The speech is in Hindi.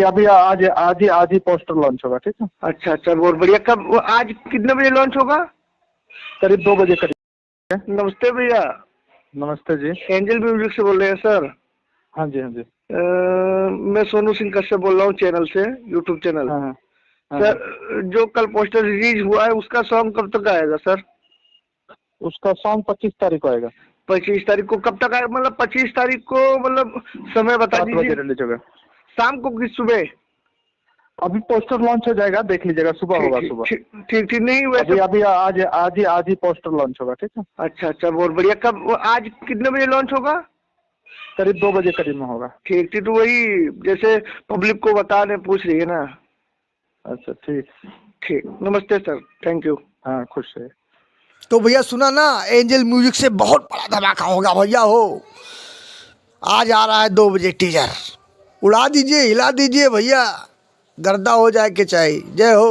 अभी आज ही पोस्टर लॉन्च होगा, ठीक है। अच्छा अच्छा, बहुत बढ़िया। कब, आज कितने बजे लॉन्च होगा? करीब 2 बजे करीब। नमस्ते भैया। नमस्ते जी। एंजल म्यूजिक से बोल रहे हैं सर? हाँ जी, हाँ जी। मैं सोनू सिंह कश्यप बोल रहा हूँ, चैनल से, यूट्यूब चैनल। हाँ, हाँ, हाँ, सर, जो कल पोस्टर रिलीज हुआ है उसका सॉन्ग कब तक आएगा सर? उसका सॉन्ग 25 तारीख को आएगा। 25 तारीख को कब तक आएगा? मतलब 25 तारीख को, मतलब समय बता 7 बजे दीजिए। रिलीज होगा। शाम को कि सुबह? अभी पोस्टर लॉन्च हो जाएगा, देख लीजिएगा, सुबह होगा सुबह। ठीक ठीक ठीक, नहीं वैसे। अभी आज ही पोस्टर लॉन्च होगा, ठीक है। अच्छा अच्छा, बहुत बढ़िया। कब, आज कितने बजे लॉन्च होगा? करीब 2 बजे करीब में होगा। ठीक ठीक, तो वही जैसे पब्लिक को बताने पूछ रही है ना। अच्छा, ठीक। ठीक, नमस्ते सर, थैंक यू। हाँ, खुश है। तो भैया सुना ना, एंजल म्यूजिक से बहुत बड़ा धमाका होगा भैया हो। आज आ रहा है 2 बजे टीजर। उड़ा दीजिए, हिला दीजिए भैया, गर्दा हो जाए के चाहिए। जय हो।